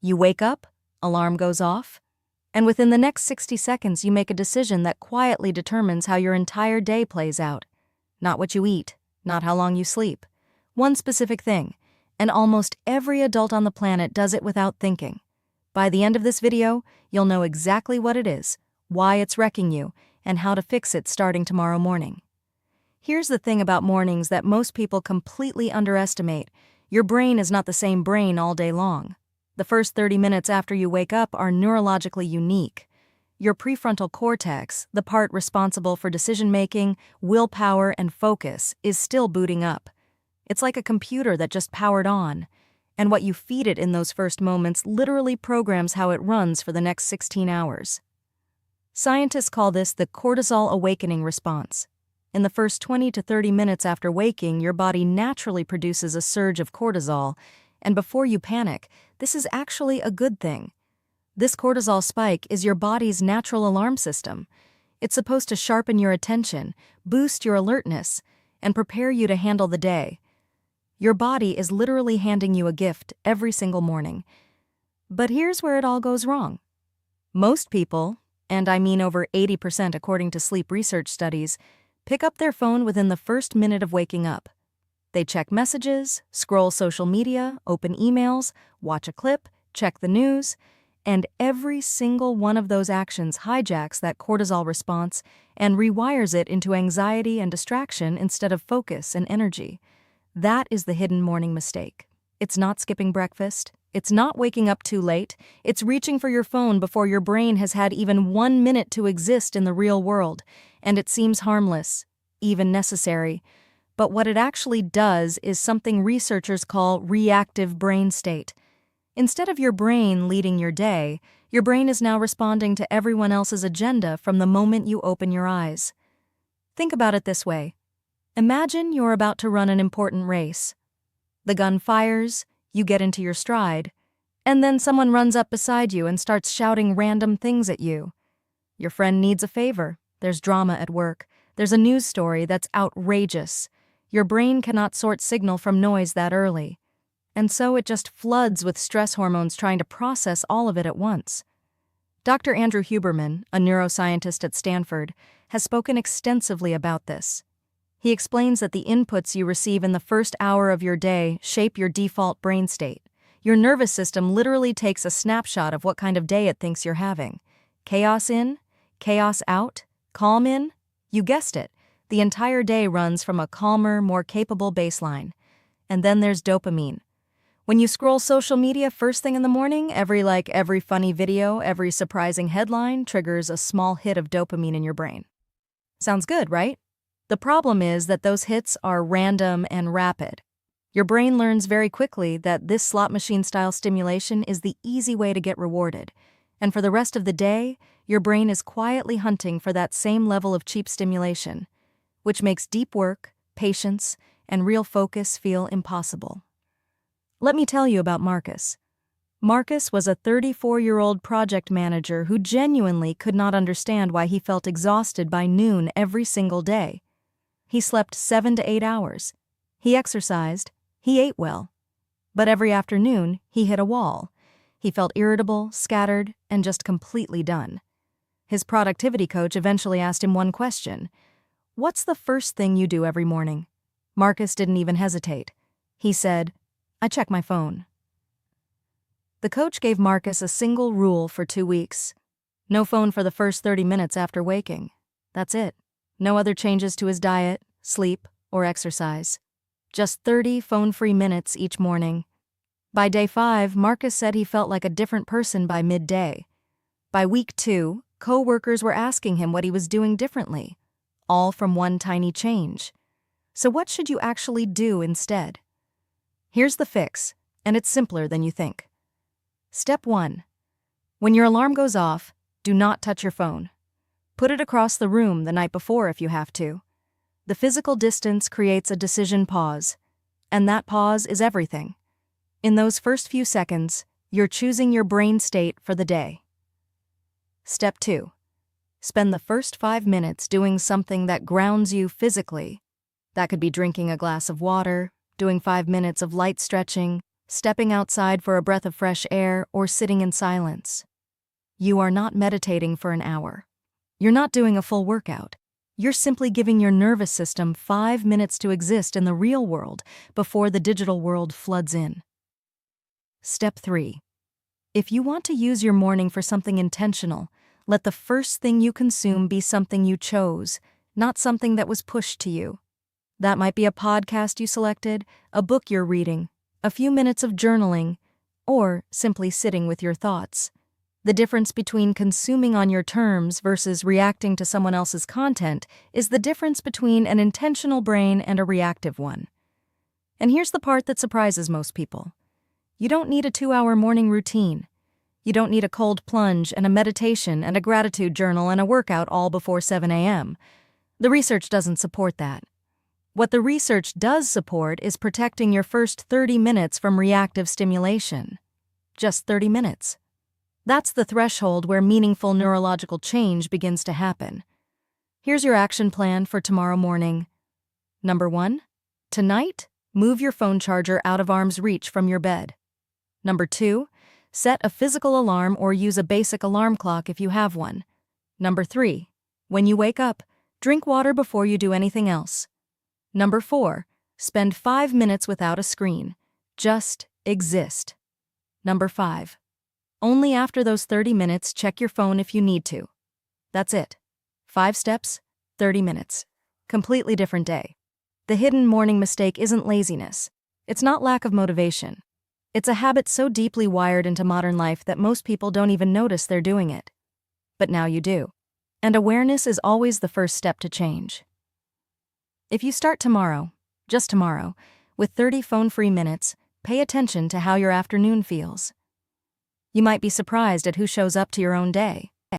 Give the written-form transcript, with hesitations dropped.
You wake up, alarm goes off, and within the next 60 seconds you make a decision that quietly determines how your entire day plays out. Not what you eat, not how long you sleep. One specific thing, and almost every adult on the planet does it without thinking. By the end of this video, you'll know exactly what it is, why it's wrecking you, and how to fix it starting tomorrow morning. Here's the thing about mornings that most people completely underestimate. Your brain is not the same brain all day long. The first 30 minutes after you wake up are neurologically unique. Your prefrontal cortex, the part responsible for decision-making, willpower, and focus, is still booting up. It's like a computer that just powered on, and what you feed it in those first moments literally programs how it runs for the next 16 hours. Scientists call this the cortisol awakening response. In the first 20 to 30 minutes after waking, your body naturally produces a surge of cortisol, and before you panic, this is actually a good thing. This cortisol spike is your body's natural alarm system. It's supposed to sharpen your attention, boost your alertness, and prepare you to handle the day. Your body is literally handing you a gift every single morning. But here's where it all goes wrong. Most people, and I mean over 80% according to sleep research studies, pick up their phone within the first minute of waking up. They check messages, scroll social media, open emails, watch a clip, check the news, and every single one of those actions hijacks that cortisol response and rewires it into anxiety and distraction instead of focus and energy. That is the hidden morning mistake. It's not skipping breakfast. It's not waking up too late. It's reaching for your phone before your brain has had even 1 minute to exist in the real world, and it seems harmless, even necessary. But what it actually does is something researchers call reactive brain state. Instead of your brain leading your day, your brain is now responding to everyone else's agenda from the moment you open your eyes. Think about it this way. Imagine you're about to run an important race. The gun fires, you get into your stride, and then someone runs up beside you and starts shouting random things at you. Your friend needs a favor. There's drama at work. There's a news story that's outrageous. Your brain cannot sort signal from noise that early. And so it just floods with stress hormones trying to process all of it at once. Dr. Andrew Huberman, a neuroscientist at Stanford, has spoken extensively about this. He explains that the inputs you receive in the first hour of your day shape your default brain state. Your nervous system literally takes a snapshot of what kind of day it thinks you're having. Chaos in, chaos out, calm in. You guessed it. The entire day runs from a calmer, more capable baseline. And then there's dopamine. When you scroll social media first thing in the morning, every funny video, every surprising headline triggers a small hit of dopamine in your brain. Sounds good, right? The problem is that those hits are random and rapid. Your brain learns very quickly that this slot machine-style stimulation is the easy way to get rewarded, and for the rest of the day, your brain is quietly hunting for that same level of cheap stimulation, which makes deep work, patience, and real focus feel impossible. Let me tell you about Marcus. Marcus was a 34-year-old project manager who genuinely could not understand why he felt exhausted by noon every single day. He slept 7 to 8 hours. He exercised. He ate well. But every afternoon, he hit a wall. He felt irritable, scattered, and just completely done. His productivity coach eventually asked him one question. "What's the first thing you do every morning?" Marcus didn't even hesitate. He said, "I check my phone." The coach gave Marcus a single rule for 2 weeks. No phone for the first 30 minutes after waking. That's it. No other changes to his diet, sleep, or exercise. Just 30 phone-free minutes each morning. By day 5, Marcus said he felt like a different person by midday. By week 2, co-workers were asking him what he was doing differently, all from one tiny change. So what should you actually do instead? Here's the fix, and it's simpler than you think. Step 1. When your alarm goes off, do not touch your phone. Put it across the room the night before if you have to. The physical distance creates a decision pause, and that pause is everything. In those first few seconds, you're choosing your brain state for the day. Step 2. Spend the first 5 minutes doing something that grounds you physically. That could be drinking a glass of water, doing 5 minutes of light stretching, stepping outside for a breath of fresh air, or sitting in silence. You are not meditating for an hour. You're not doing a full workout. You're simply giving your nervous system 5 minutes to exist in the real world before the digital world floods in. Step 3. If you want to use your morning for something intentional, let the first thing you consume be something you chose, not something that was pushed to you. That might be a podcast you selected, a book you're reading, a few minutes of journaling, or simply sitting with your thoughts. The difference between consuming on your terms versus reacting to someone else's content is the difference between an intentional brain and a reactive one. And here's the part that surprises most people. You don't need a 2-hour morning routine. You don't need a cold plunge and a meditation and a gratitude journal and a workout all before 7 a.m. The research doesn't support that. What the research does support is protecting your first 30 minutes from reactive stimulation. Just 30 minutes. That's the threshold where meaningful neurological change begins to happen. Here's your action plan for tomorrow morning. Number 1. Tonight, move your phone charger out of arm's reach from your bed. Number 2. Set a physical alarm or use a basic alarm clock if you have one. Number 3. When you wake up, drink water before you do anything else. Number 4. Spend 5 minutes without a screen. Just exist. Number 5. Only after those 30 minutes, check your phone if you need to. That's it. 5 steps, 30 minutes. Completely different day. The hidden morning mistake isn't laziness. It's not lack of motivation. It's a habit so deeply wired into modern life that most people don't even notice they're doing it. But now you do. And awareness is always the first step to change. If you start tomorrow, just tomorrow, with 30 phone-free minutes, pay attention to how your afternoon feels. You might be surprised at who shows up to your own day.